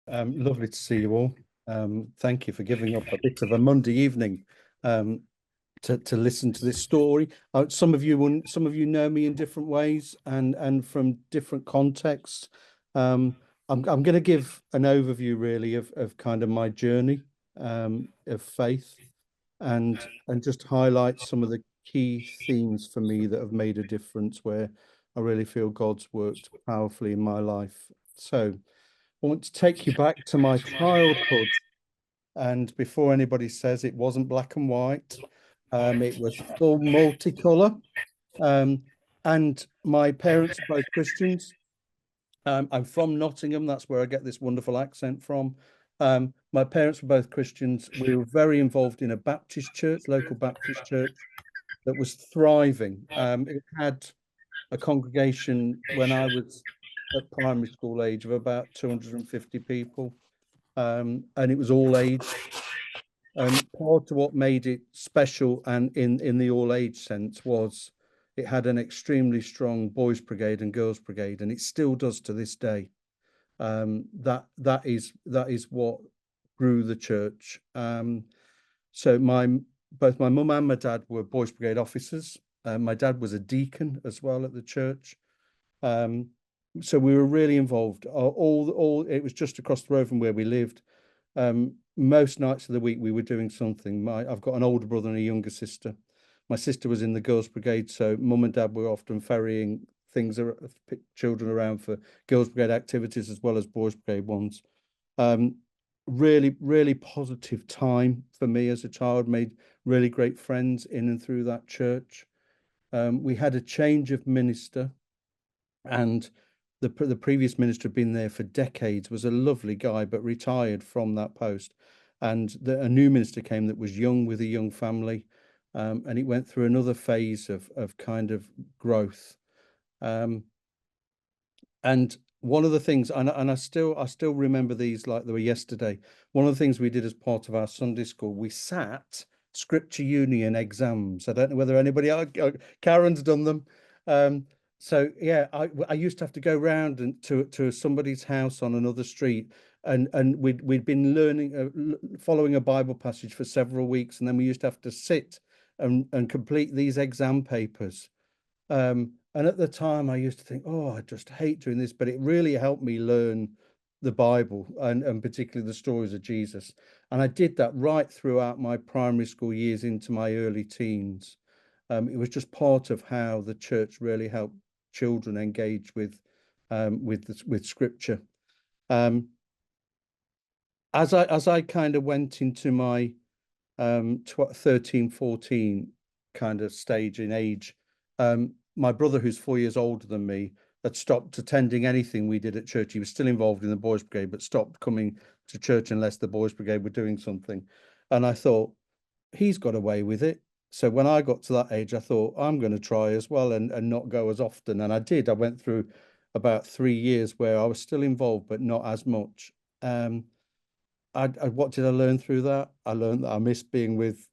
Lovely to see you all. Thank you for giving up a bit of a Monday evening um, to listen to this story. Some of you know me in different ways and from different contexts. I'm going to give an overview really of kind of my journey of faith and just highlight some of the key themes for me that have made a difference where I really feel God's worked powerfully in my life. So I want to take you back to my childhood. And before anybody says it wasn't black and white, it was full multicolour. Um, and my parents are both Christians. I'm from Nottingham. That's where I get this wonderful accent from. My parents were both Christians. We were very involved in a Baptist church, local Baptist church that was thriving. It had a congregation when I was at primary school age of about 250 people. And it was all age. And part of what made it special and in the all age sense was it had an extremely strong boys brigade and girls brigade, and it still does to this day. That is what grew the church. So both my mum and my dad were boys brigade officers. My dad was a deacon as well at the church. So we were really involved. All it was just across the road from where we lived. Most nights of the week we were doing something. I've got an older brother and a younger sister. My sister was in the girls' brigade, so mum and dad were often ferrying children around for girls' brigade activities as well as boys' brigade ones. Really, really positive time for me as a child. Made really great friends in and through that church. We had a change of minister, and the previous minister had been there for decades, was a lovely guy, but retired from that post. And a new minister came that was young with a young family, and it went through another phase of kind of growth. And one of the things, and I still remember these like they were yesterday. One of the things we did as part of our Sunday school, we sat Scripture Union exams. I don't know whether anybody, Karen's done them. So yeah, I used to have to go round and to somebody's house on another street, and we'd been learning, following a Bible passage for several weeks, and then we used to have to sit and complete these exam papers. And at the time, I used to think, oh, I just hate doing this, but it really helped me learn the Bible and particularly the stories of Jesus. And I did that right throughout my primary school years into my early teens. It was just part of how the church really helped children engage with Scripture. As I kind of went into my 13, 14 kind of stage in age, my brother, who's 4 years older than me, had stopped attending anything we did at church. He was still involved in the boys' brigade, but stopped coming to church unless the boys' brigade were doing something. And I thought, he's got away with it. So when I got to that age, I thought, I'm going to try as well and not go as often. And I did. I went through about 3 years where I was still involved, but not as much. What did I learn through that? I learned that I missed being with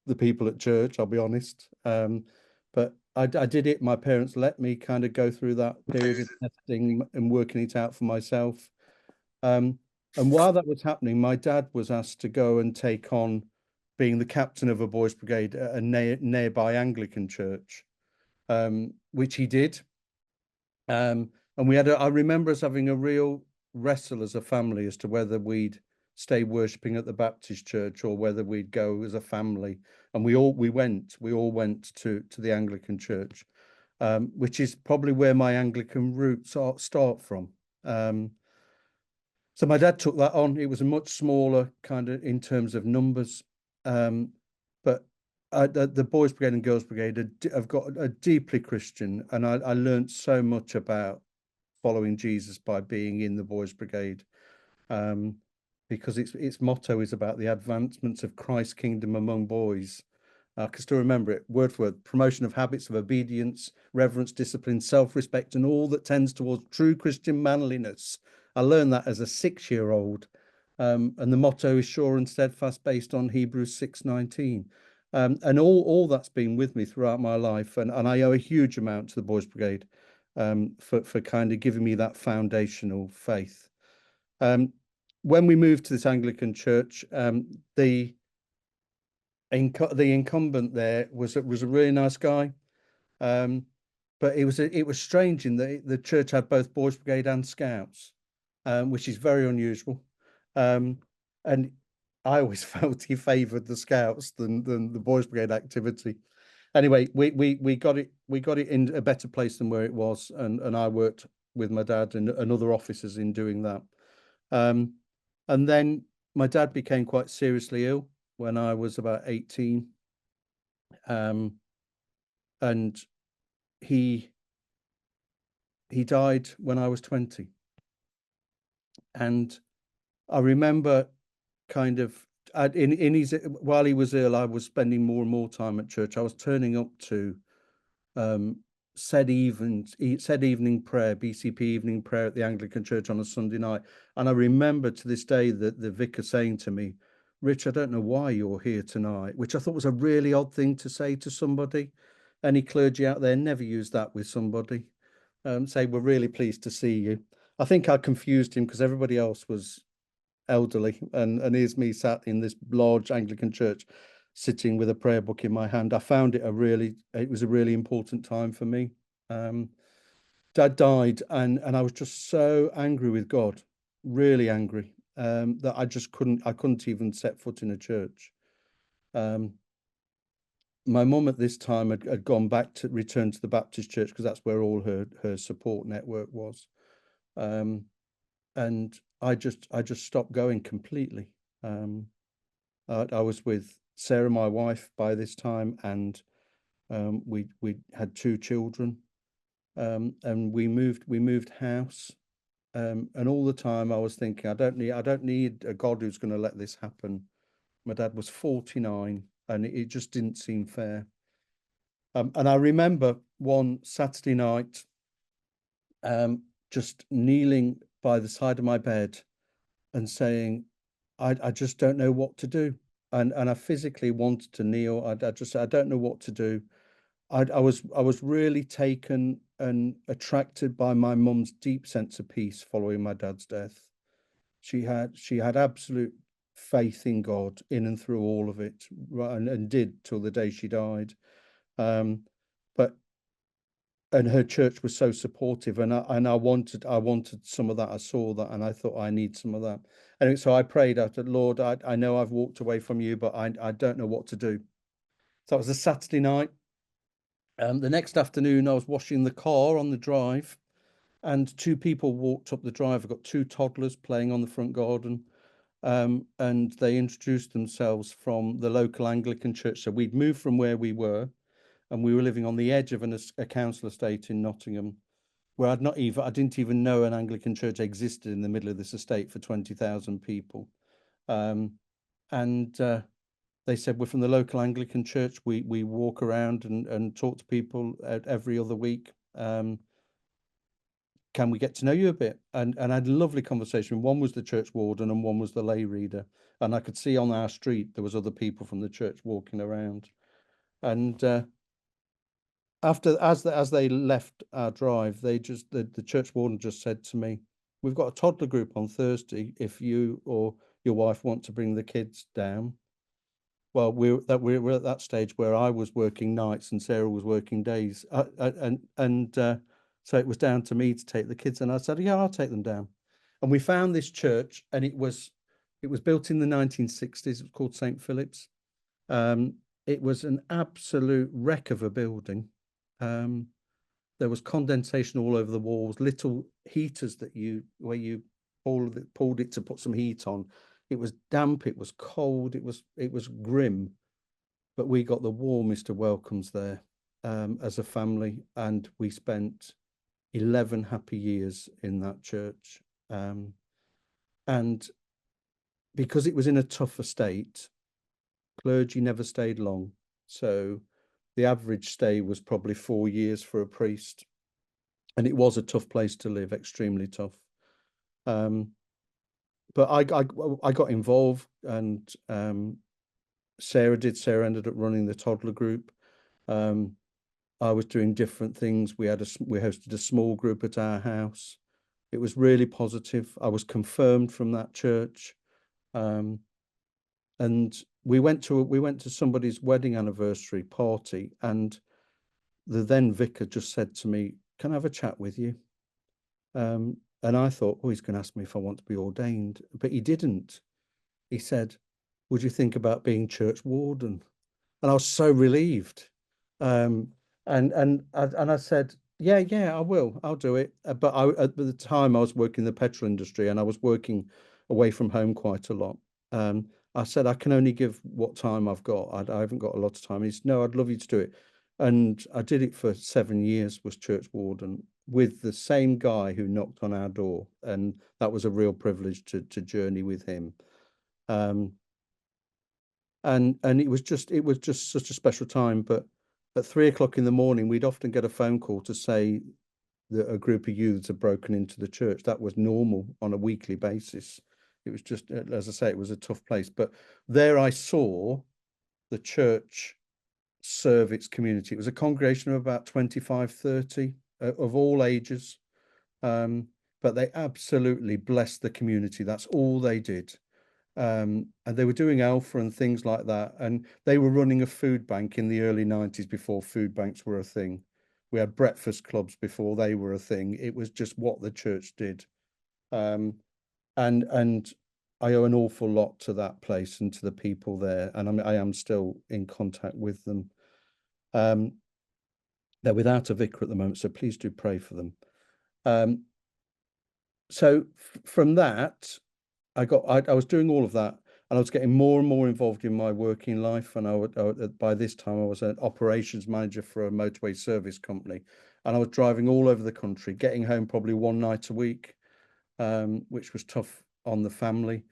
the people at church, I'll be honest. But I did it. My parents let me kind of go through that period of testing and working it out for myself. And while that was happening, my dad was asked to go and take on being the captain of a boys' brigade at a nearby Anglican church, which he did. And I remember us having a real wrestle as a family as to whether we'd stay worshipping at the Baptist church or whether we'd go as a family. And we all went to the Anglican church, which is probably where my Anglican roots start from. So my dad took that on. It was a much smaller kind of in terms of numbers, but the boys' brigade and girls' brigade have got a deeply Christian, and I learned so much about following Jesus by being in the boys' brigade. Because its motto is about the advancements of Christ's kingdom among boys. I can still remember it, word for word: promotion of habits of obedience, reverence, discipline, self-respect, and all that tends towards true Christian manliness. I learned that as a 6-year-old. And the motto is sure and steadfast, based on Hebrews 6:19. And all that's been with me throughout my life. And I owe a huge amount to the Boys when we moved to this Anglican church, the incumbent there was a really nice guy. But it was strange in that the church had both Boys Brigade and Scouts, which is very unusual. And I always felt he favoured the Scouts than the Boys Brigade activity. Anyway, we got it in a better place than where it was, and I worked with my dad and other officers in doing that. And then my dad became quite seriously ill when I was about 18. And he died when I was 20. And I remember kind of in his while he was ill, I was spending more and more time at church. I was turning up to said evening prayer, BCP evening prayer at the Anglican Church on a Sunday night. And I remember to this day that the vicar saying to me, "Rich, I don't know why you're here tonight," which I thought was a really odd thing to say to somebody. Any clergy out there, never use that with somebody. Say, "We're really pleased to see you." I think I confused him because everybody else was elderly, and here's me sat in this large Anglican church sitting with a prayer book in my hand. I found it was a really important time for me. Dad died, and I was just so angry with God, really angry, that I couldn't even set foot in a church. My mum at this time had gone back to return to the Baptist church because that's where all her support network was. And I just stopped going completely. I was with Sarah, my wife, by this time, and we had 2 children, and we moved house, and all the time I was thinking, I don't need a God who's going to let this happen. My dad was 49, and it just didn't seem fair. And I remember one Saturday night, just kneeling by the side of my bed and saying, I just don't know what to do. And I physically wanted to kneel. I don't know what to do. I was really taken and attracted by my mum's deep sense of peace following my dad's death. She had absolute faith in God in and through all of it, and did till the day she died. But her church was so supportive, and I wanted some of that. I saw that, and I thought, I need some of that. And so I prayed. I said, "Lord, I know I've walked away from you, but I don't know what to do." So it was a Saturday night. The next afternoon, I was washing the car on the drive, and 2 people walked up the drive. I've got 2 toddlers playing on the front garden, and they introduced themselves from the local Anglican church. So we'd moved from where we were, and we were living on the edge of a council estate in Nottingham, where I didn't even know an Anglican church existed in the middle of this estate for 20,000 people. And they said, "We're from the local Anglican church. We walk around and talk to people every other week. Can we get to know you a bit?" And I had a lovely conversation. One was the church warden and one was the lay reader. And I could see on our street there was other people from the church walking around. And as they left our drive, the church warden just said to me, "We've got a toddler group on Thursday if you or your wife want to bring the kids down." Well, we're at that stage where I was working nights and Sarah was working days, so it was down to me to take the kids, and I said, "Yeah, I'll take them down." And we found this church, and it was built in the 1960s. It was called St. Philip's. It was an absolute wreck of a building. There was condensation all over the walls, little heaters where you pulled it to put some heat on. It was damp, it was cold, it was grim, but we got the warmest of welcomes there, as a family, and we spent 11 happy years in that church. And because it was in a tough estate, clergy never stayed long. So the average stay was probably 4 years for a priest. And it was a tough place to live, extremely tough. But I got involved, and Sarah ended up running the toddler group. I was doing different things. We hosted a small group at our house. It was really positive. I was confirmed from that church. Um, and we went to somebody's wedding anniversary party, and the then vicar just said to me, "Can I have a chat with you?" And I thought, oh, he's going to ask me if I want to be ordained, but he didn't. He said, "Would you think about being church warden?" And I was so relieved. Um, and I said, "Yeah, yeah, I will. I'll do it." But at the time I was working in the petrol industry, and I was working away from home quite a lot. I said, "I can only give what time I've got. I haven't got a lot of time." He said, "No, I'd love you to do it." And I did it for 7 years, was church warden with the same guy who knocked on our door, and that was a real privilege to journey with him. Um, and it was just such a special time. But at 3 o'clock in the morning, we'd often get a phone call to say that a group of youths had broken into the church. That was normal on a weekly basis. It was just, as I say, it was a tough place. But there I saw the church serve its community. It was a congregation of about 25, 30 of all ages. But they absolutely blessed the community. That's all they did. And they were doing Alpha and things like that. And they were running a food bank in the early 90s before food banks were a thing. We had breakfast clubs before they were a thing. It was just what the church did. Um, and I owe an awful lot to that place and to the people there. And I am still in contact with them. They're without a vicar at the moment, so please do pray for them. So from that, I was doing all of that, and I was getting more and more involved in my working life. And by this time I was an operations manager for a motorway service company, and I was driving all over the country, getting home probably one night a week, which was tough on the family,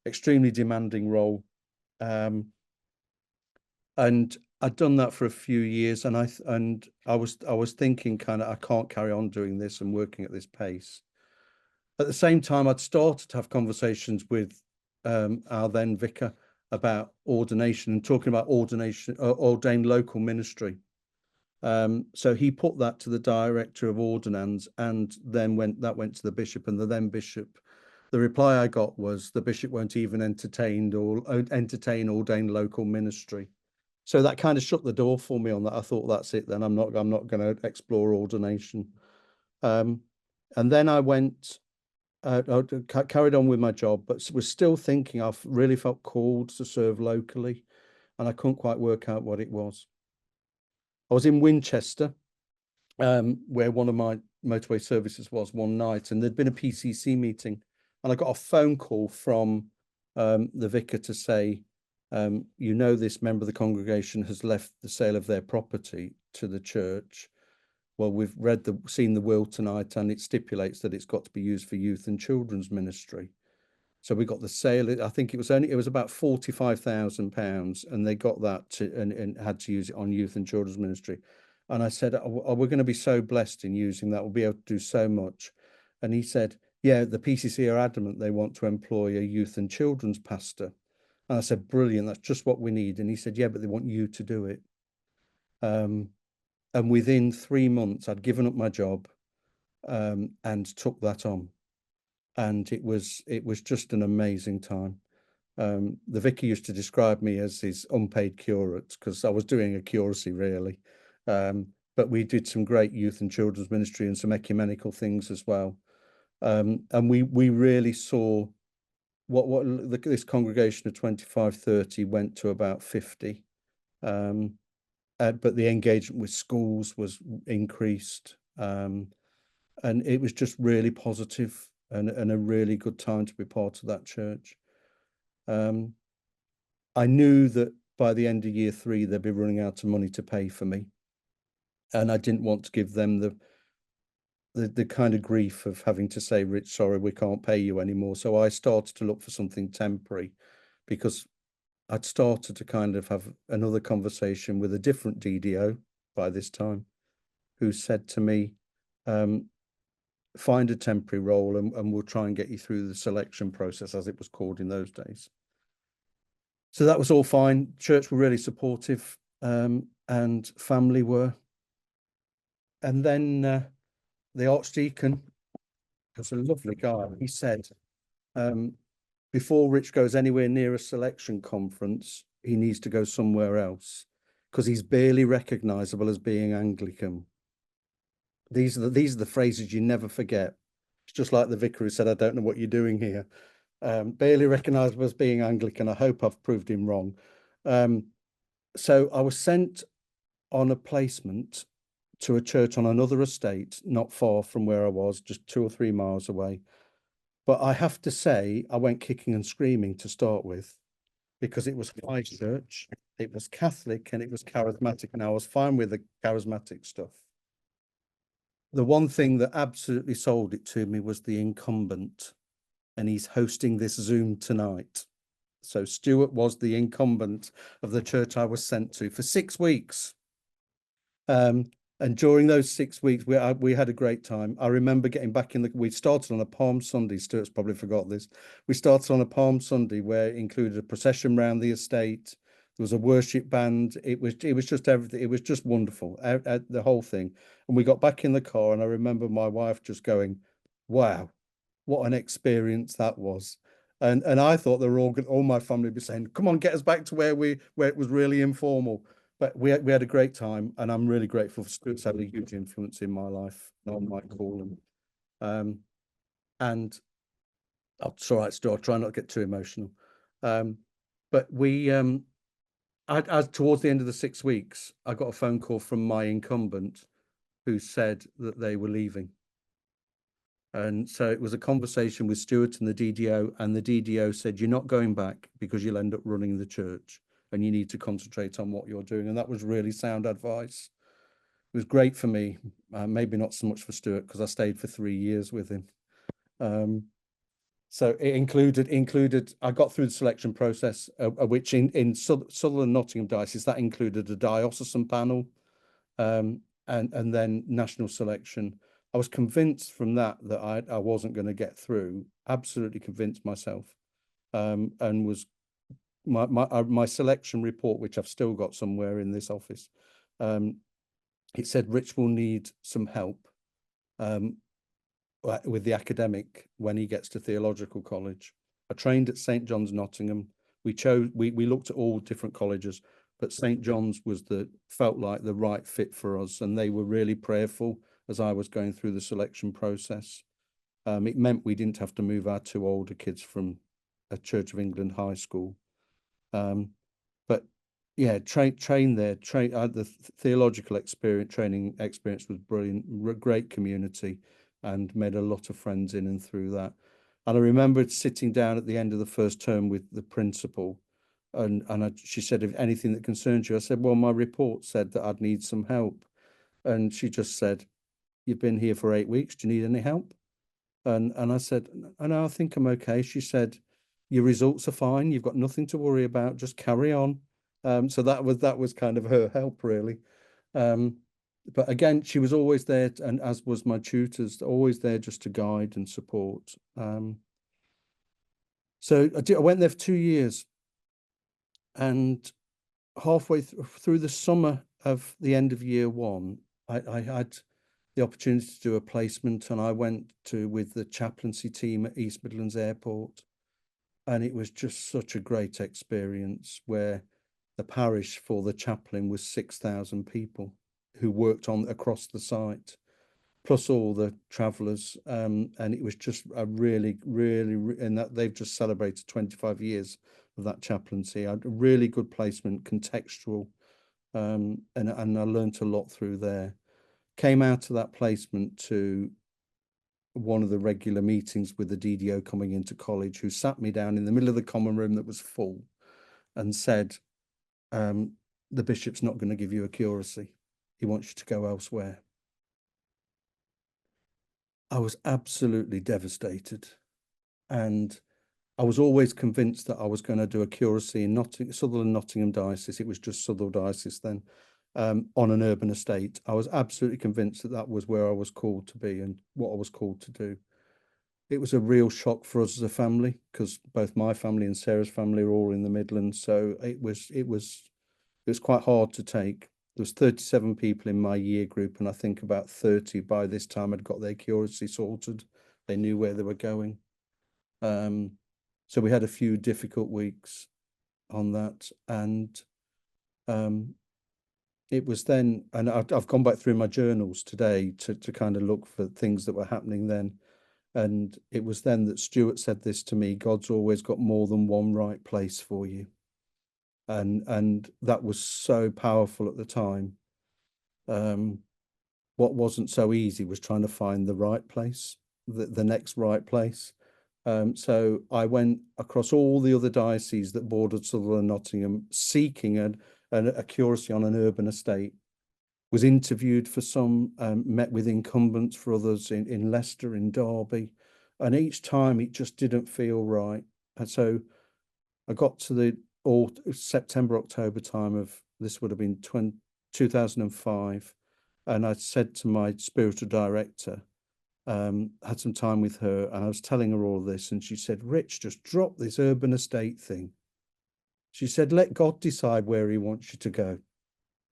extremely demanding role. And I'd done that for a few years, and I was thinking kind of, I can't carry on doing this and working at this pace. At the same time, I'd started to have conversations with our then vicar about ordination and talking about ordination, ordained local ministry. So he put that to the director of ordinance, and then went to the bishop, and the then bishop. The reply I got was the bishop won't even entertain ordained local ministry. So that kind of shut the door for me on that. I thought, that's it. Then I'm not going to explore ordination. And then I went. I carried on with my job, but was still thinking. I've really felt called to serve locally, and I couldn't quite work out what it was. I was in Winchester, where one of my motorway services was one night, and there'd been a PCC meeting, and I got a phone call from the vicar to say, this member of the congregation has left the sale of their property to the church. Well, we've seen the will tonight, and it stipulates that it's got to be used for youth and children's ministry. So we got the sale. I think it was about £45,000, and they got that and had to use it on youth and children's ministry. And I said, "Oh, we're going to be so blessed in using that. We'll be able to do so much." And he said, "Yeah, the PCC are adamant they want to employ a youth and children's pastor." And I said, "Brilliant, that's just what we need." And he said, "Yeah, but they want you to do it." And within 3 months, I'd given up my job and took that on. And it was just an amazing time. The vicar used to describe me as his unpaid curate, because I was doing a curacy, really. But we did some great youth and children's ministry and some ecumenical things as well. And we really saw this congregation of 25, 30 went to about 50. But the engagement with schools was increased. And it was just really positive and a really good time to be part of that church. I knew that by the end of year 3, they'd be running out of money to pay for me. And I didn't want to give them the kind of grief of having to say, "Rich, sorry, we can't pay you anymore." So I started to look for something temporary, because I'd started to kind of have another conversation with a different DDO by this time, who said to me, "Find a temporary role and we'll try and get you through the selection process," as it was called in those days. So that was all fine. Church were really supportive, and family were. And then the Archdeacon was a lovely guy. He said, before Rich goes anywhere near a selection conference, he needs to go somewhere else because he's barely recognizable as being Anglican. These are the phrases you never forget. It's just like the vicar who said, I don't know what you're doing here. Barely recognizable as being Anglican. I hope I've proved him wrong. So I was sent on a placement to a church on another estate, not far from where I was, just 2 or 3 miles away. But I have to say, I went kicking and screaming to start with, because it was high church, it was Catholic, and it was charismatic, and I was fine with the charismatic stuff. The one thing that absolutely sold it to me was the incumbent, and he's hosting this Zoom tonight. So Stuart was the incumbent of the church I was sent to for 6 weeks. And during those 6 weeks, we had a great time. I remember getting back we started on a Palm Sunday. Stuart's probably forgot this. We started on a Palm Sunday where it included a procession around the estate. There was a worship band. It was just everything. It was just wonderful, the whole thing. And we got back in the car, and I remember my wife just going, "Wow, what an experience that was." And I thought they were all my family would be saying, "Come on, get us back to where it was really informal." But we had a great time, and I'm really grateful for Stuart's having a huge influence in my life and on my calling. And it's all right, Stuart, I'll try not to get too emotional. But as towards the end of the 6 weeks, I got a phone call from my incumbent who said that they were leaving. And so it was a conversation with Stuart and the DDO, and the DDO said, "You're not going back because you'll end up running the church and you need to concentrate on what you're doing." And that was really sound advice. It was great for me, maybe not so much for Stuart because I stayed for 3 years with him. So it included, I got through the selection process, which in Southern Nottingham diocese, that included a diocesan panel, and then national selection. I was convinced from that I wasn't going to get through, absolutely convinced myself, and was my selection report, which I've still got somewhere in this office. It said Rich will need some help with the academic when he gets to theological college. I trained at St. John's, Nottingham. We looked at all different colleges, but St. John's felt like the right fit for us, and they were really prayerful as I was going through the selection process. It meant we didn't have to move our 2 older kids from a Church of England high school. But yeah, train there. The theological training experience was brilliant. Great community, and made a lot of friends in and through that. And I remembered sitting down at the end of the first term with the principal, and she said, "If anything that concerns you," I said, "Well, my report said that I'd need some help," and she just said, "You've been here for 8 weeks. Do you need any help?" And I said, "No, I think I'm okay." She said, "Your results are fine. You've got nothing to worry about. Just carry on." So that was kind of her help, really. But again, she was always there, and as was my tutors, always there just to guide and support. So I went there for 2 years, and halfway through the summer of the end of year 1, I had the opportunity to do a placement, and I went with the chaplaincy team at East Midlands Airport, and it was just such a great experience where the parish for the chaplain was 6,000 people who worked across the site, plus all the travellers, and it was just a really, and that they've just celebrated 25 years of that chaplaincy. I had a really good placement, contextual, and I learned a lot through there. Came out of that placement to one of the regular meetings with the DDO coming into college, who sat me down in the middle of the common room that was full and said, "The bishop's not going to give you a curacy. He wants you to go elsewhere." I was absolutely devastated, and I was always convinced that I was going to do a curacy in Sutherland Nottingham diocese. It was just Southall diocese then, on an urban estate. I was absolutely convinced that was where I was called to be and what I was called to do. It was a real shock for us as a family, because both my family and Sarah's family are all in the Midlands. So it was quite hard to take. There was 37 people in my year group, and I think about 30 by this time had got their curacy sorted, They knew where they were going. So we had a few difficult weeks on that, and it was then, and I've gone back through my journals today to kind of look for things that were happening then. And it was then that Stuart said this to me: God's always got more than one right place for you. And that was so powerful at the time. What wasn't so easy was trying to find the right place, the next right place. So I went across all the other dioceses that bordered Sutherland and Nottingham, seeking a curacy on an urban estate. Was interviewed for some, met with incumbents for others in Leicester, in Derby, and each time it just didn't feel right. And so I got to the September, October time of, this would have been 2005, and I said to my spiritual director, had some time with her, and I was telling her all of this, and she said, Rich, just drop this urban estate thing. She said, let God decide where he wants you to go.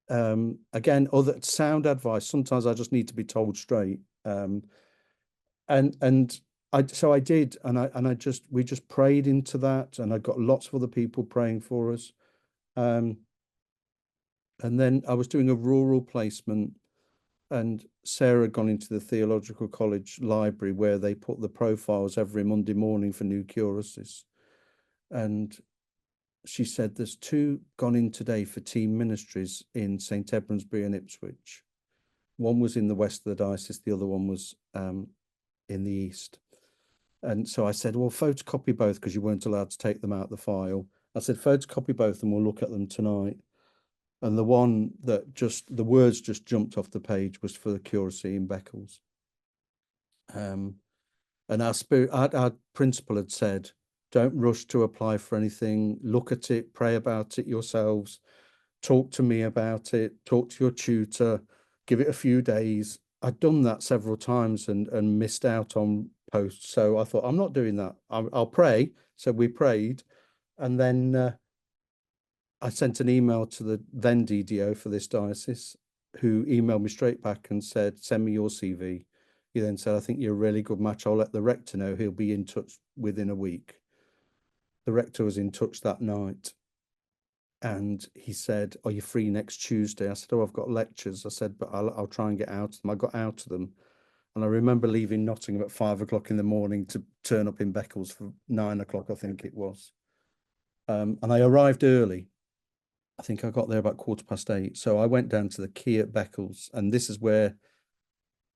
Again, other sound advice. Sometimes I just need to be told straight. And I did, and we just prayed into that, and I got lots of other people praying for us. And then I was doing a rural placement, and Sarah had gone into the Theological College library where they put the profiles every Monday morning for new curacies. And she said, there's 2 gone in today for team ministries in St. Edmundsbury and Ipswich. One was in the west of the diocese, the other one was in the east. And so I said, well, photocopy both, because you weren't allowed to take them out of the file. I said, photocopy both and we'll look at them tonight. And the one that the words just jumped off the page was for the curacy in Beccles. And our principal had said, don't rush to apply for anything. Look at it, pray about it yourselves. Talk to me about it. Talk to your tutor. Give it a few days. I'd done that several times and missed out on posts. So I thought, I'm not doing that. I'll pray. So we prayed. And then I sent an email to the then DDO for this diocese, who emailed me straight back and said, send me your CV. He then said, I think you're a really good match. I'll let the rector know. He'll be in touch within a week. The rector was in touch that night. And he said, are you free next Tuesday? I said, oh, I've got lectures. I said, but I'll try and get out of them. I got out of them. And I remember leaving Nottingham at 5 o'clock in the morning to turn up in Beccles for 9 o'clock, I think it was. And I arrived early. I think I got there about 8:15. So I went down to the quay at Beccles, and this is where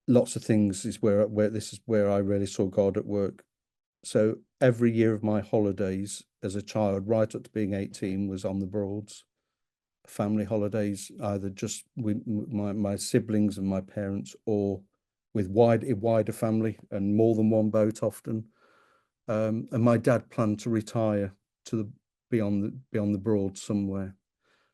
lots of things is where this is where I really saw God at work. So every year of my holidays as a child, right up to being 18, was on the Broads. Family holidays, either just with my siblings and my parents, or with wider family and more than one boat often. And my dad planned to retire to beyond the Broads somewhere.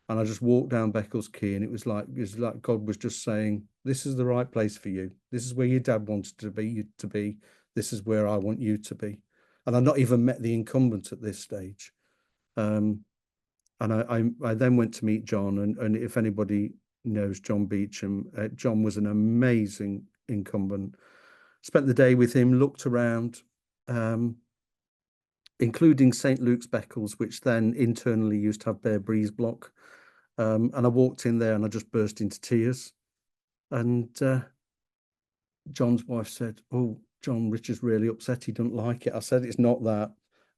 And I just walked down Beccles Quay, and it was like God was just saying, this is the right place for you. This is where your dad wanted to be. This is where I want you to be. And I'd not even met the incumbent at this stage. And I then went to meet John, and if anybody knows John Beecham, John was an amazing incumbent. Spent the day with him, looked around, including St. Luke's Beccles, which then internally used to have Bear Breeze Block. And I walked in there and I just burst into tears. And John's wife said, oh, John, Richard's really upset. He doesn't like it. I said, it's not that.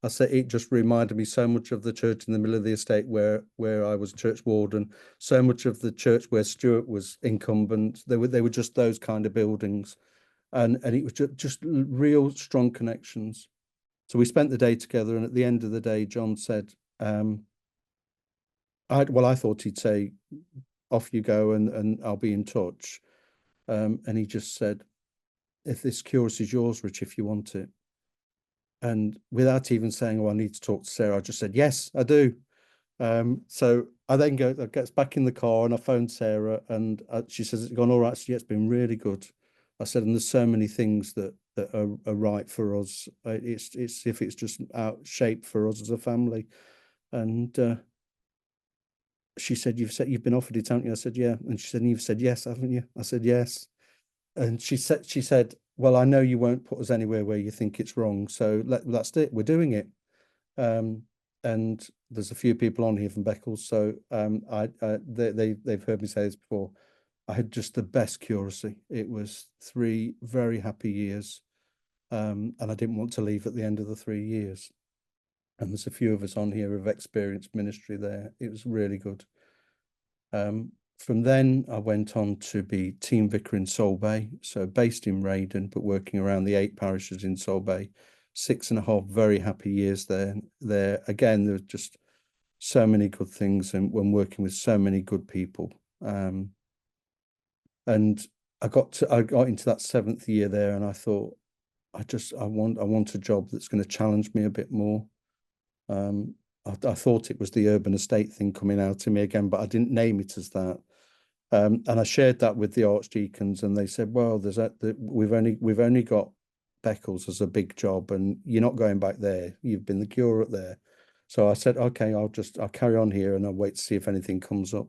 I said, it just reminded me so much of the church in the middle of the estate where I was church warden, so much of the church where Stuart was incumbent. They were just those kind of buildings. And it was just real strong connections. So we spent the day together, and at the end of the day, John said, I thought he'd say, off you go, and I'll be in touch. And he just said, if this curacy is yours, Rich, if you want it. And without even saying, oh, I need to talk to Sarah, I just said, yes, I do. So I then gets back in the car, and I phoned Sarah, and she says, it's gone all right. So yeah, it's been really good. I said, and there's so many things that are right for us. It's if it's just out shape for us as a family. And she said, you've been offered it, haven't you? I said, yeah. And she said, and you've said yes, haven't you? I said, yes. And she said, well, I know you won't put us anywhere where you think it's wrong, so that's it. We're doing it. And there's a few people on here from Beccles, so they've heard me say this before. I had just the best curacy. It was 3 very happy years, and I didn't want to leave at the end of the 3 years. And there's a few of us on here who've experienced ministry there. It was really good. From then, I went on to be team vicar in Solbay, so based in Raiden, but working around the 8 parishes in Solbay. 6.5 very happy years there. Again, there were just so many good things, and when working with so many good people. And I got into that 7th year there, and I thought, I want a job that's going to challenge me a bit more. I thought it was the urban estate thing coming out to me again, but I didn't name it as that. And I shared that with the archdeacons, and they said, "Well, we've only got Beccles as a big job, and you're not going back there. You've been the curate there." So I said, "Okay, I'll carry on here, and I'll wait to see if anything comes up."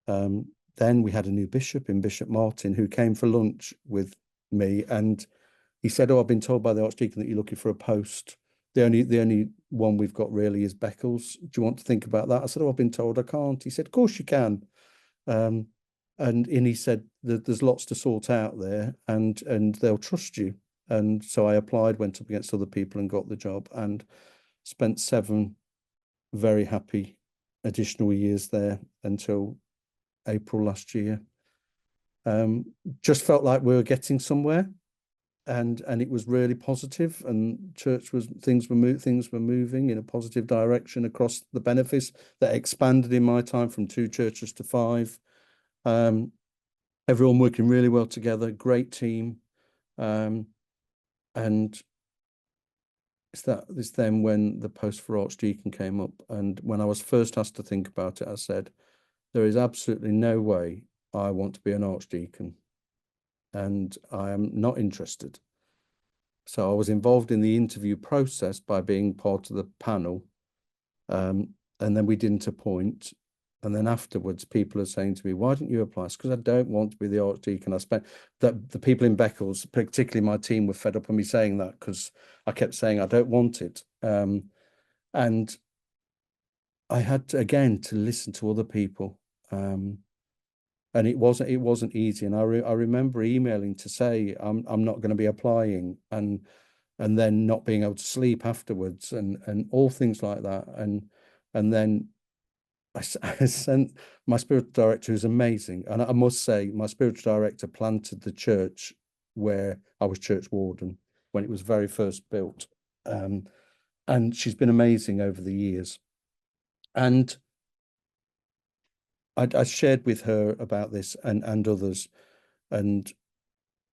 Then we had a new bishop in Bishop Martin who came for lunch with me, and he said, "Oh, I've been told by the archdeacon that you're looking for a post. The only one we've got really is Beccles. Do you want to think about that?" I said, "Oh, I've been told I can't." He said, "Of course you can." And he said that there's lots to sort out there, and they'll trust you. And so I applied, went up against other people and got the job, and spent 7 very happy additional years there until April last year. Just felt like we were getting somewhere, and it was really positive, and things were moving in a positive direction across the benefice that expanded in my time from 2 churches to 5. Everyone working really well together, great team. And it's then when the post for Archdeacon came up, and when I was first asked to think about it, I said, there is absolutely no way I want to be an Archdeacon, and I am not interested. So I was involved in the interview process by being part of the panel, and then we didn't appoint. And then afterwards, people are saying to me, "Why didn't you apply?" It's because I don't want to be the Archdeacon. I spent that the people in Beccles, particularly my team, were fed up on me saying that, because I kept saying I don't want it. And I had to, again, to listen to other people. And it wasn't easy. And I remember emailing to say I'm not going to be applying, and then not being able to sleep afterwards, and all things like that. And then I sent my spiritual director, who's amazing, and I must say my spiritual director planted the church where I was church warden when it was very first built, and she's been amazing over the years. And I shared with her about this and others, and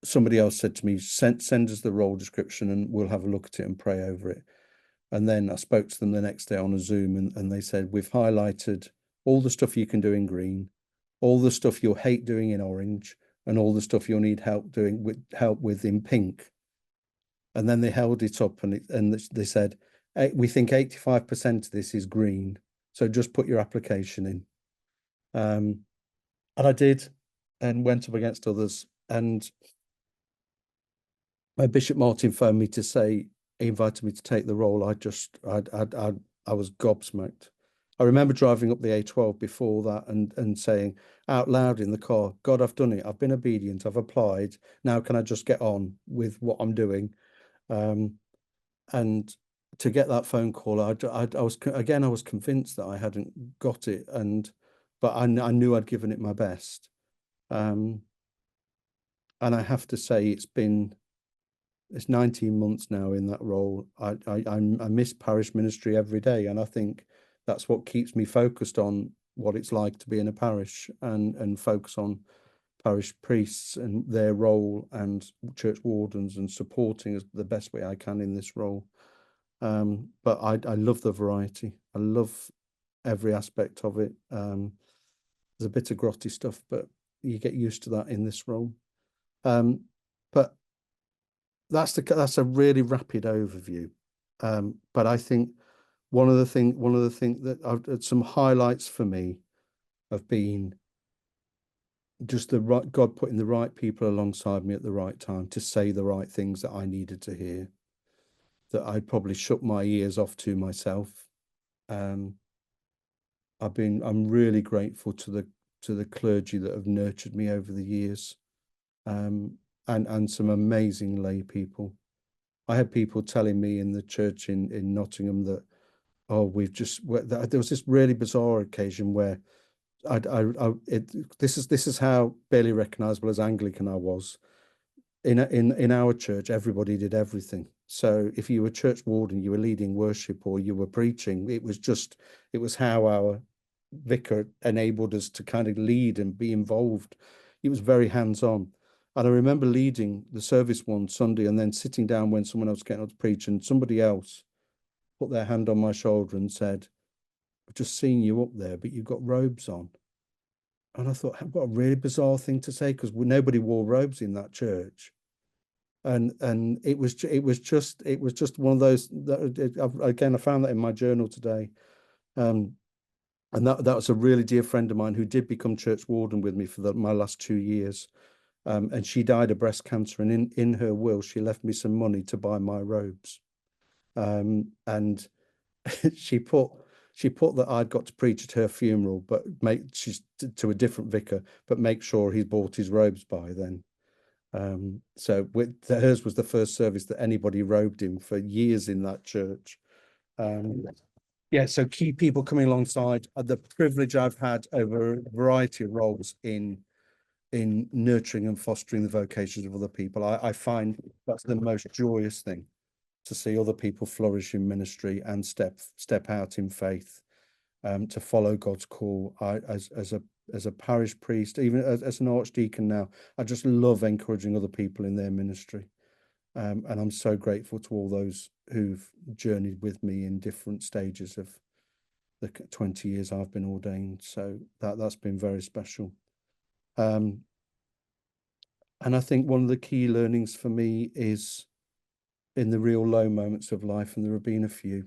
somebody else said to me, send us the role description and we'll have a look at it and pray over it. And then I spoke to them the next day on a Zoom, and they said, "We've highlighted all the stuff you can do in green, all the stuff you'll hate doing in orange, and all the stuff you'll need help with in pink." And then they held it up, and they said, "We think 85% of this is green, so just put your application in." And I did, and went up against others. And my Bishop Martin phoned me to say, he invited me to take the role. I was gobsmacked. I remember driving up the A12 before that and saying out loud in the car, "God, I've done it. I've been obedient. I've applied. Now can I just get on with what I'm doing?" And to get that phone call, I was convinced that I hadn't got it, but I knew I'd given it my best. And I have to say, it's 19 months now in that role. I miss parish ministry every day, and I think that's what keeps me focused on what it's like to be in a parish, and focus on parish priests and their role, and church wardens, and supporting us the best way I can in this role. But I love the variety. I love every aspect of it. There's a bit of grotty stuff, but you get used to that in this role. But that's a really rapid overview. But I think one of the things that some highlights for me have been just the right God putting the right people alongside me at the right time to say the right things that I needed to hear, that I'd probably shut my ears off to myself. I'm really grateful to the clergy that have nurtured me over the years, and some amazing lay people. I had people telling me in the church in Nottingham that, oh, there was this really bizarre occasion where this is how barely recognizable as Anglican I was. In our church, everybody did everything. So if you were church warden, you were leading worship or you were preaching. It was how our vicar enabled us to kind of lead and be involved. It was very hands-on. And I remember leading the service one Sunday and then sitting down when someone else was getting up to preach, and somebody else put their hand on my shoulder and said, "I've just seen you up there, but you've got robes on." And I thought, I've got a really bizarre thing to say, because nobody wore robes in that church. And it was just one of those again, I found that in my journal today. And that was a really dear friend of mine who did become church warden with me for my last 2 years. And she died of breast cancer, and in her will, she left me some money to buy my robes. And she put that I'd got to preach at her funeral, but she's to a different vicar, but make sure he's bought his robes by then. So hers was the first service that anybody robed in for years in that church. Yeah, so key people coming alongside. The privilege I've had over a variety of roles in nurturing and fostering the vocations of other people. I find that's the most joyous thing, to see other people flourish in ministry and step out in faith, to follow God's call. As a parish priest, even as an archdeacon now, I just love encouraging other people in their ministry. And I'm so grateful to all those who've journeyed with me in different stages of the 20 years I've been ordained. So that's been very special. And I think one of the key learnings for me is in the real low moments of life, and there have been a few,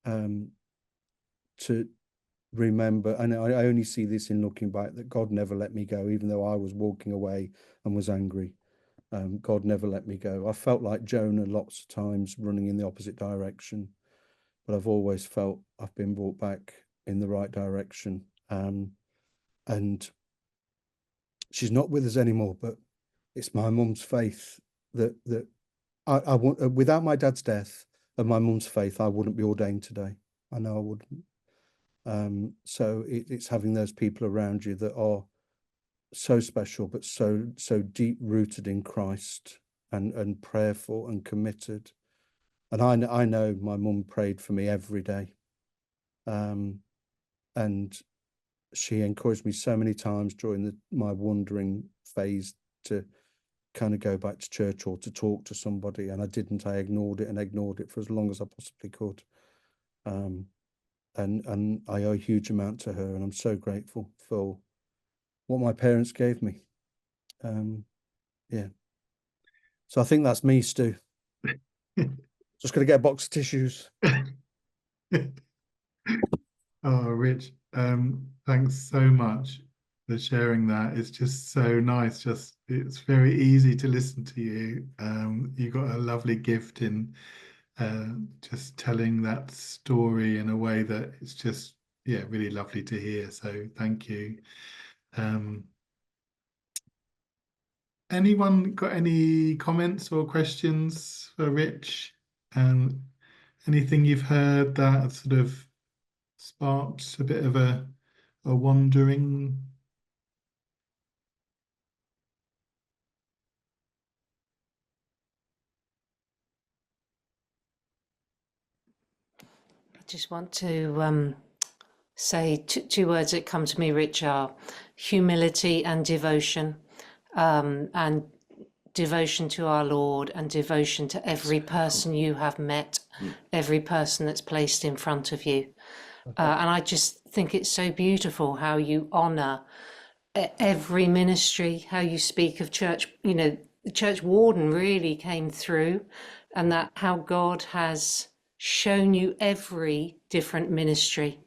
to remember, and I only see this in looking back, that God never let me go, even though I was walking away and was angry. God never let me go. I felt like Jonah lots of times, running in the opposite direction, but I've always felt I've been brought back in the right direction. And she's not with us anymore, but it's my mum's faith that I without my dad's death and my mum's faith, I wouldn't be ordained today. I know I wouldn't. So it's having those people around you that are so special, but so deep rooted in Christ, and prayerful and committed. And I know my mum prayed for me every day. And she encouraged me so many times during my wandering phase to kind of go back to church or to talk to somebody, and I didn't. I ignored it for as long as I possibly could. And I owe a huge amount to her, and I'm so grateful for what my parents gave me. Yeah. So I think that's me, Stu. Just gonna get a box of tissues. Oh, Rich, thanks so much for sharing that. It's just so nice. It's very easy to listen to you. You've got a lovely gift in just telling that story in a way that it's just, yeah, really lovely to hear. So thank you. Anyone got any comments or questions for Rich? Anything you've heard that sort of sparked a bit of a wandering? I just want to say two words that come to me, Rich, are humility and devotion. And devotion to our Lord, and devotion to every person you have met, every person that's placed in front of you. And I just think it's so beautiful how you honour every ministry, how you speak of church. You know, the church warden really came through, and that how God has shown you every different ministry.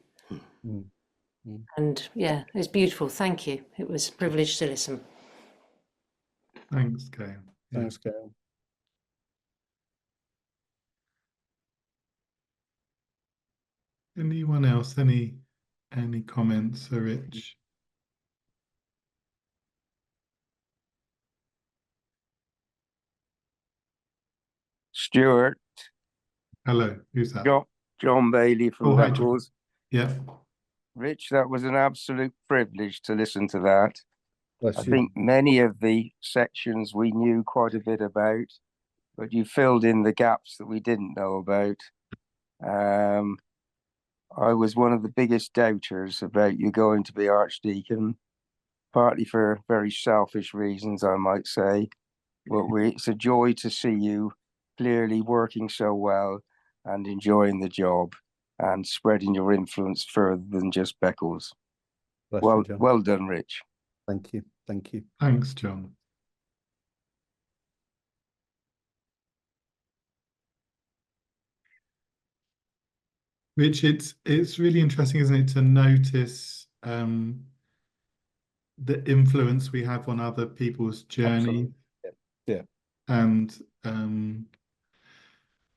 Mm. And yeah, it's beautiful. Thank you. It was a privilege to listen. Thanks, Gail. Yeah. Thanks, Gail. Anyone else? Any comments, Sir Rich? Stuart, Hello, who's that? John Bailey from Oh, hi, John. Beccles. Yeah. Rich, that was an absolute privilege to listen to that. Bless I you. think many of the sections we knew quite a bit about, but you filled in the gaps that we didn't know about. I was one of the biggest doubters about you going to be Archdeacon, partly for very selfish reasons, I might say. But it's a joy to see you clearly working so well and enjoying the job and spreading your influence further than just Beccles. Bless you, John. Well done, Rich. Thank you. Thank you. Thanks, John. Rich, it's really interesting, isn't it, to notice the influence we have on other people's journey. Absolutely. Yeah. And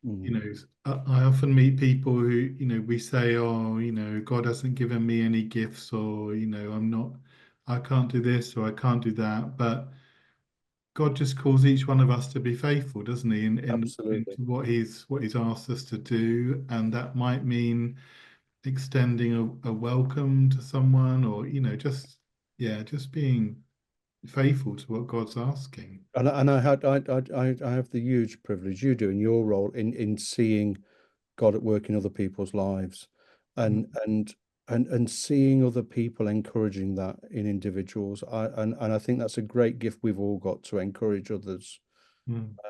you know, I often meet people who, you know, we say, oh, you know, God hasn't given me any gifts, or, you know, I can't do this or I can't do that. But God just calls each one of us to be faithful, doesn't he? In Absolutely. what he's asked us to do. And that might mean extending a welcome to someone, or, you know, just being faithful to what God's asking. And I have the huge privilege, you do in your role, in seeing God at work in other people's lives, and seeing other people encouraging that in individuals. I think that's a great gift we've all got, to encourage others.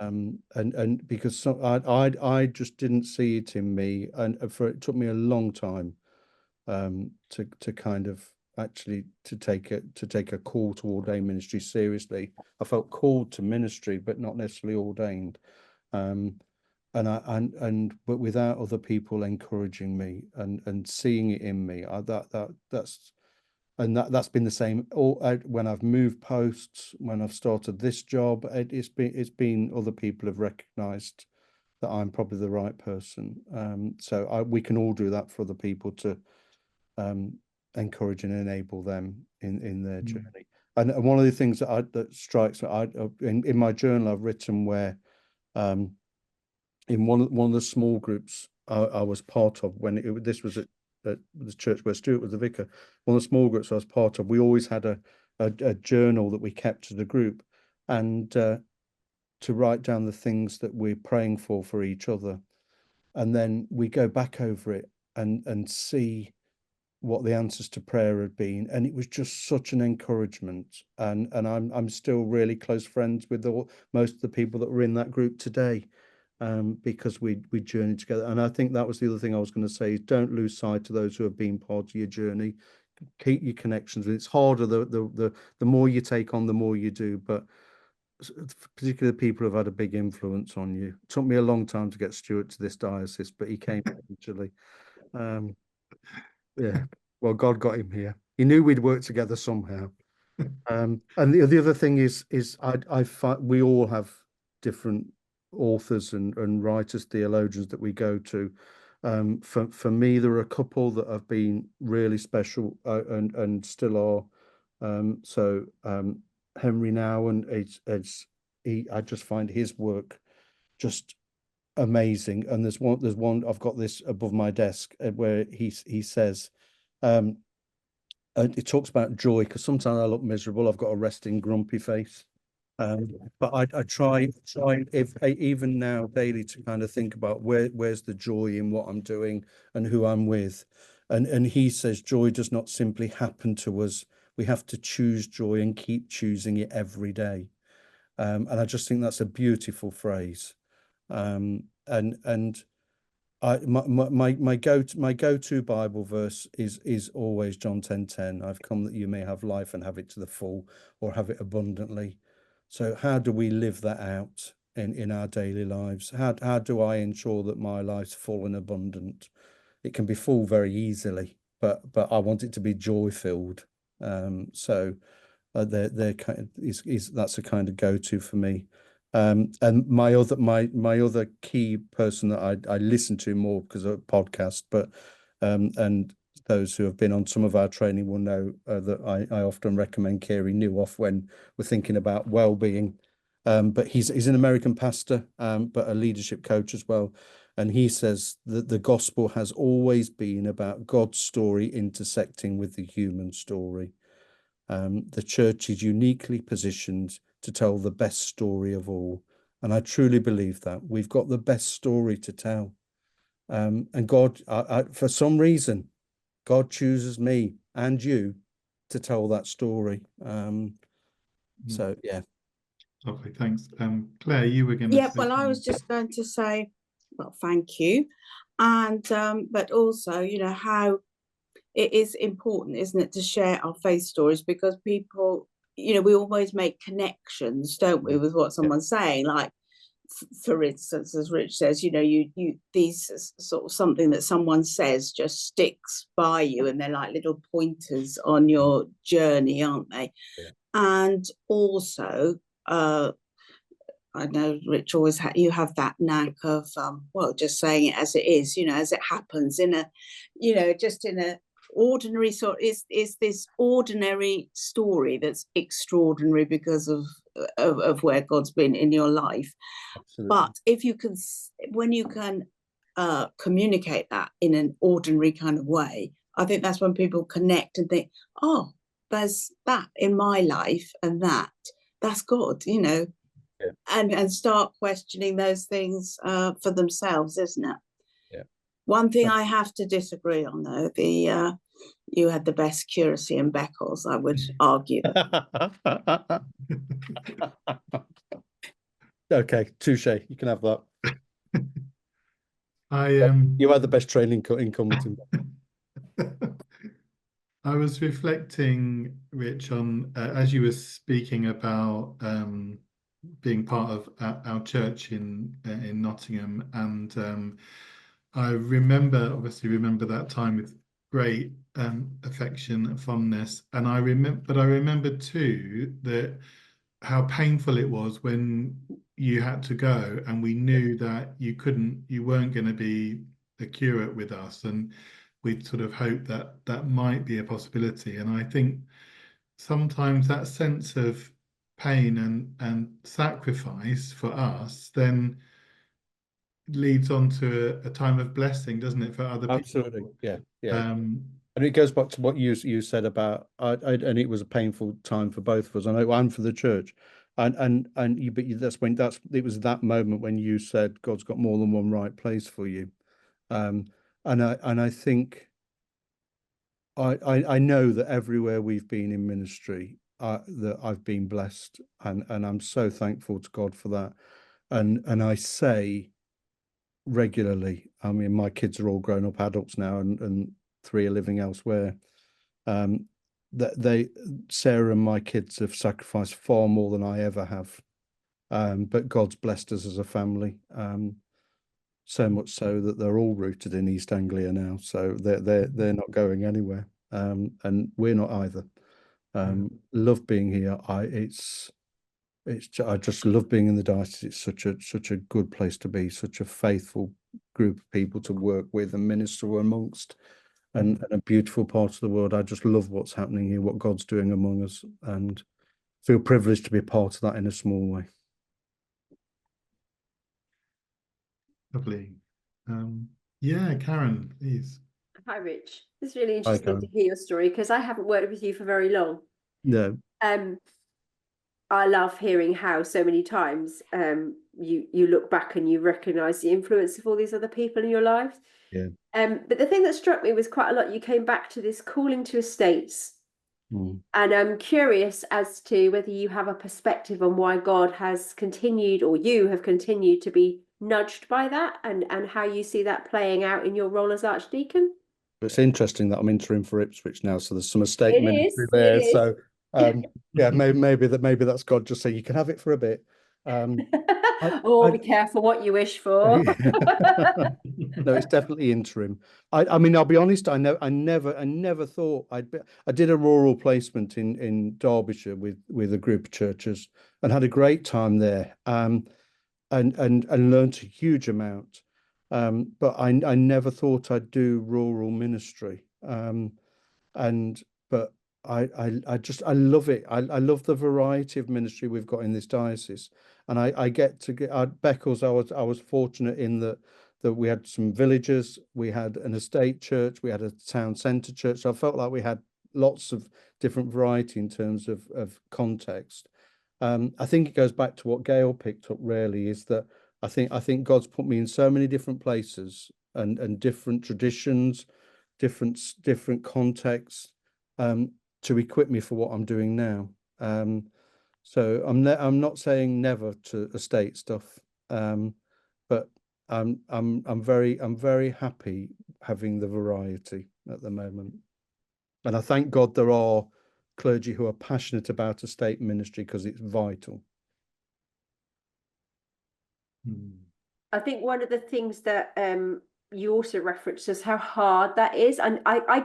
And because I just didn't see it in me, and it took me a long time to kind of actually to take a call to ordain ministry seriously. I felt called to ministry, but not necessarily ordained. But without other people encouraging me and seeing it in me, that's been the same all when I've moved posts, when I've started this job. It's been other people have recognized that I'm probably the right person. So we can all do that for other people, to encourage and enable them in their journey. And one of the things that strikes me, in my journal I've written where in one of the small groups I was part of, when this was at the church where Stuart was the vicar, one of the small groups I was part of, we always had a journal that we kept as a group, and to write down the things that we're praying for each other, and then we go back over it and see what the answers to prayer had been. And it was just such an encouragement, and I'm still really close friends with most of the people that were in that group today, because we journeyed together. And I think that was the other thing I was going to say, is don't lose sight of those who have been part of your journey. Keep your connections. It's harder the more you take on, the more you do, but particularly people who've had a big influence on you. It took me a long time to get Stuart to this diocese, but he came eventually. Yeah, well, God got him here. He knew we'd work together somehow. And the other thing is I find we all have different authors and writers, theologians that we go to. For me, there are a couple that have been really special, and still are. Henry Nouwen, I just find his work just amazing. And there's one I've got this above my desk, where he says, it talks about joy, because sometimes I look miserable. I've got a resting grumpy face. But I try if even now daily to kind of think about where's the joy in what I'm doing and who I'm with. And he says joy does not simply happen to us. We have to choose joy and keep choosing it every day. And I just think that's a beautiful phrase. And my go-to Bible verse is always John 10:10. I've come that you may have life and have it to the full, or have it abundantly. So how do we live that out in our daily lives? How do I ensure that my life's full and abundant? It can be full very easily, but I want it to be joy filled. So they're kind of, that's a kind of go-to for me. And my other key person that I listen to more because of a podcast, but and those who have been on some of our training will know that I often recommend Kerry Newhoff when we're thinking about well-being. But he's an American pastor, but a leadership coach as well. And he says that the gospel has always been about God's story intersecting with the human story. The church is uniquely positioned to tell the best story of all. And I truly believe that we've got the best story to tell. And God, for some reason, God chooses me and you to tell that story. So, yeah. Lovely, thanks. Claire, you were going to Yeah, say well, I was something. just going to say, well, thank you. And but also, you know, how it is important, isn't it, to share our faith stories, because people, you know, we always make connections, don't we, with what someone's saying. Like, for instance, as Rich says, you know, you these sort of something that someone says just sticks by you, and they're like little pointers on your journey, aren't they? Yeah. And also, I know, Rich, always you have that knack of, well, just saying it as it is, you know, as it happens in a, you know, just in a ordinary sort. Is this ordinary story that's extraordinary because of where God's been in your life. Absolutely. But if you can, when you can communicate that in an ordinary kind of way, I think that's when people connect and think, oh, there's that in my life, and that's God, you know. Yeah. And start questioning those things for themselves, isn't it? Yeah. One thing I have to disagree on, though, you had the best curacy in Beccles, I would argue. Okay, touche. You can have that. I You had the best training in Cumberton. I was reflecting, Rich, on as you were speaking about being part of our church in Nottingham, and I obviously remember that time with great affection and fondness, and I remember too that how painful it was when you had to go, and we knew that you weren't going to be a curate with us, and we'd sort of hoped that that might be a possibility. And I think sometimes that sense of pain and sacrifice for us then leads on to a time of blessing, doesn't it, for other Absolutely. people? Yeah. Um, And it goes back to what you said about, and it was a painful time for both of us. I know, and for the church, and you, but it was that moment when you said God's got more than one right place for you, and I think I know that everywhere we've been in ministry, that I've been blessed, and I'm so thankful to God for that, and I say regularly. I mean, my kids are all grown up adults now, and 3 are living elsewhere. That Sarah and my kids have sacrificed far more than I ever have. But God's blessed us as a family. So much so that they're all rooted in East Anglia now. So they're not going anywhere. And we're not either. Love being here. I just love being in the diocese. It's such a good place to be, such a faithful group of people to work with and minister amongst, and a beautiful part of the world. I just love what's happening here, what God's doing among us, and feel privileged to be a part of that in a small way. Lovely. Yeah, Karen, please. Hi, Rich. It's really Hi, interesting Karen. to hear your story because I haven't worked with you for very long. No, I love hearing how so many times you look back and you recognise the influence of all these other people in your life. Yeah. But the thing that struck me was quite a lot. You came back to this calling to estates, and I'm curious as to whether you have a perspective on why God has continued, or you have continued to be nudged by that, and how you see that playing out in your role as Archdeacon. it's interesting that I'm interim for Ipswich now, so there's some estate It ministry is, there. it is. So yeah, maybe that's God just saying you can have it for a bit. Oh, be careful what you wish for. No, it's definitely interim. I mean, I'll be honest. I never thought I did a rural placement in Derbyshire with a group of churches and had a great time there. And learnt a huge amount. But I never thought I'd do rural ministry. But I love it. I love the variety of ministry we've got in this diocese, and I get to get at Beccles. I was fortunate in that we had some villages, we had an estate church, we had a town centre church. So I felt like we had lots of different variety in terms of context. I think it goes back to what Gail picked up really, is that I think God's put me in so many different places and different traditions, different contexts, to equip me for what I'm doing now. So I'm not saying never to estate stuff, but I'm very happy having the variety at the moment, and I thank God there are clergy who are passionate about estate ministry because it's vital. I think one of the things that you also referenced is how hard that is, and I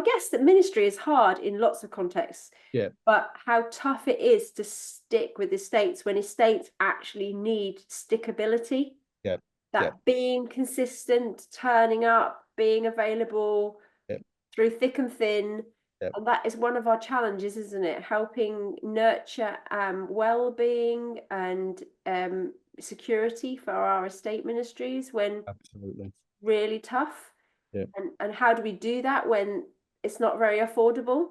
guess that ministry is hard in lots of contexts. Yeah. But how tough it is to stick with estates when estates actually need stickability. Yeah. That being consistent, turning up, being available through thick and thin. And that is one of our challenges, isn't it? Helping nurture well-being and security for our estate ministries when Absolutely really tough. And how do we do that when it's not very affordable?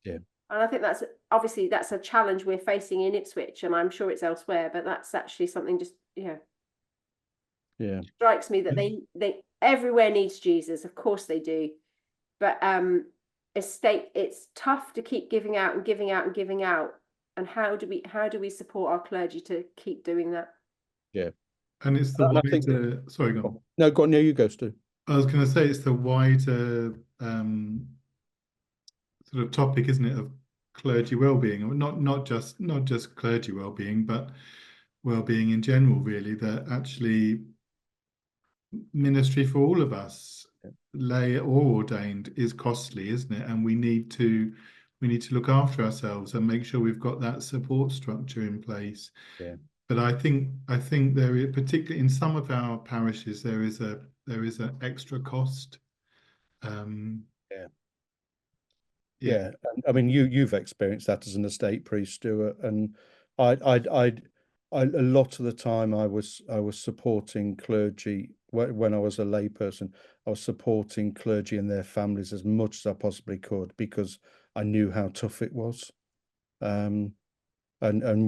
And I think that's a challenge we're facing in Ipswich, and I'm sure it's elsewhere, but that's actually something just strikes me that they everywhere needs Jesus, of course they do, but estate, it's tough to keep giving out and giving out and giving out. And how do we support our clergy to keep doing that? And it's the wider, sorry, go on. No, go on. No, you go, Stu. I was going to say it's the wider sort of topic, isn't it, of clergy well-being, not just clergy well-being, but well-being in general, really, that actually ministry for all of us, lay or ordained, is costly, isn't it? And we need to look after ourselves and make sure we've got that support structure in place. But I think there is, particularly in some of our parishes, there is an extra cost. Yeah. I mean, you've experienced that as an estate priest, Stuart, and I a lot of the time I was supporting clergy when I was a layperson. I was supporting clergy and their families as much as I possibly could because I knew how tough it was. And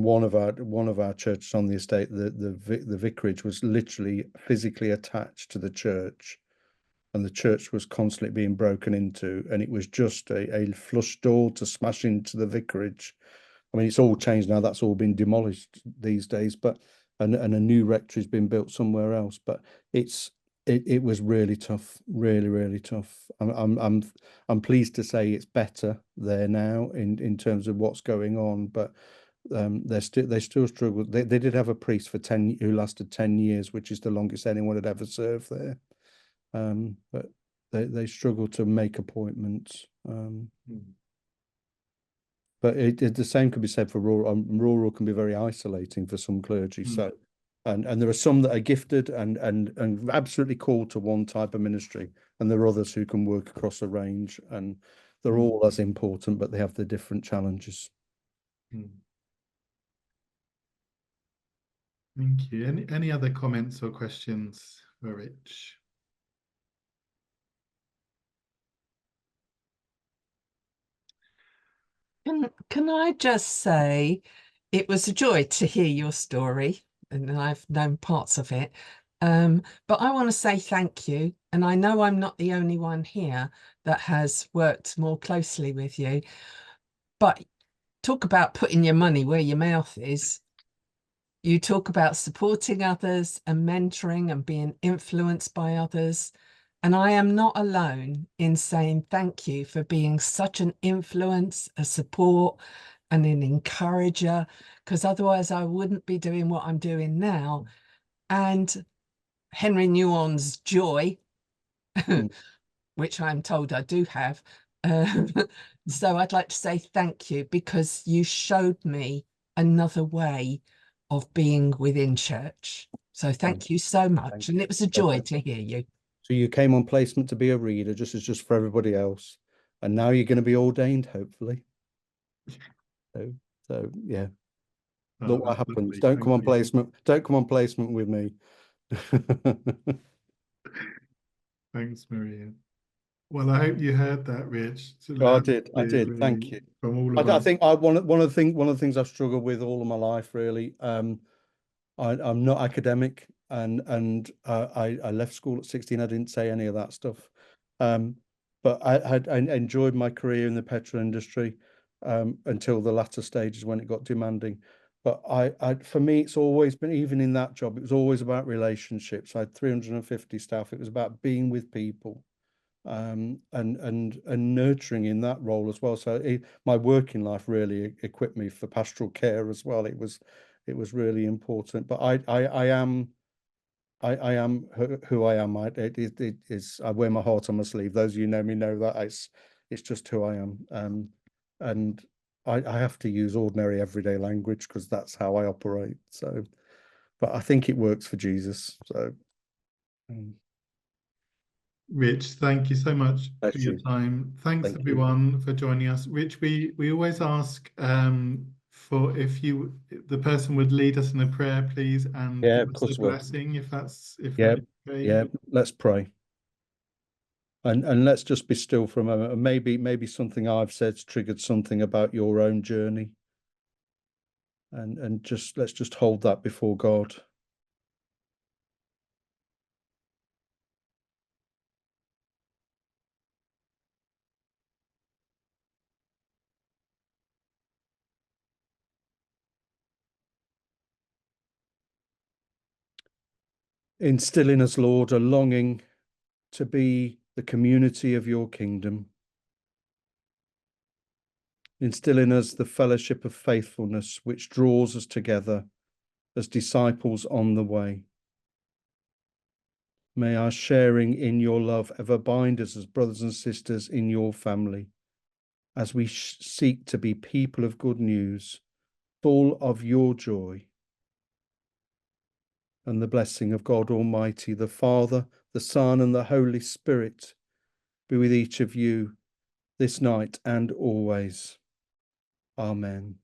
one of our churches on the estate, the vicarage was literally physically attached to the church, and the church was constantly being broken into, and it was just a flush door to smash into the vicarage. I mean, it's all changed now. That's all been demolished these days, but and a new rectory has been built somewhere else. But it was really tough, really tough. I'm pleased to say it's better there now in terms of what's going on, but they still struggle. They did have a priest for who lasted 10 years, which is the longest anyone had ever served there. But they struggle to make appointments. But the same could be said for rural. Rural can be very isolating for some clergy. So, and there are some that are gifted and absolutely called to one type of ministry, and there are others who can work across a range, and they're all as important, but they have the different challenges. Thank you. Any other comments or questions for Rich? Can I just say it was a joy to hear your story, and I've known parts of it. But I want to say thank you. And I know I'm not the only one here that has worked more closely with you. But talk about putting your money where your mouth is. You talk about supporting others and mentoring and being influenced by others. And I am not alone in saying thank you for being such an influence, a support, and an encourager, because otherwise I wouldn't be doing what I'm doing now. And Henry Newon's joy, which I'm told I do have. So I'd like to say thank you, because you showed me another way of being within church. So thank you so much. And it was a joy to hear you. So you came on placement to be a reader, just for everybody else, and now you're going to be ordained, hopefully. So yeah. Oh, Look what that's happens. lovely. Don't come on Thank you. placement. Don't come on placement with me. Thanks, Maria. Well, I hope you heard that, Rich. I did. Thank you. From all of I us. think one of the things I've struggled with all of my life, really. I'm not academic, and I left school at 16. I didn't say any of that stuff. But I enjoyed my career in the petrol industry until the latter stages when it got demanding. But for me, it's always been, even in that job, it was always about relationships. I had 350 staff. It was about being with people, and nurturing in that role as well. So my working life really equipped me for pastoral care as well. It was really important. But I am who I am. It is, I wear my heart on my sleeve. Those of you who know me know that it's just who I am. And I have to use ordinary everyday language because that's how I operate. So, but I think it works for Jesus. So, Rich, thank you so much for bless your you. time. Thanks Thank you. everyone for joining us. Rich, we always ask for if the person would lead us in a prayer, please, and Yeah, give of us course a will. blessing if that's Yeah, okay. yeah. Let's pray. And let's just be still for a moment. And maybe something I've said's triggered something about your own journey. And let's just hold that before God. Instill in us, Lord, a longing to be the community of your kingdom. Instill in us the fellowship of faithfulness which draws us together as disciples on the way. May our sharing in your love ever bind us as brothers and sisters in your family, as we seek to be people of good news, full of your joy. And the blessing of God Almighty, the Father, the Son, and the Holy Spirit be with each of you this night and always. Amen.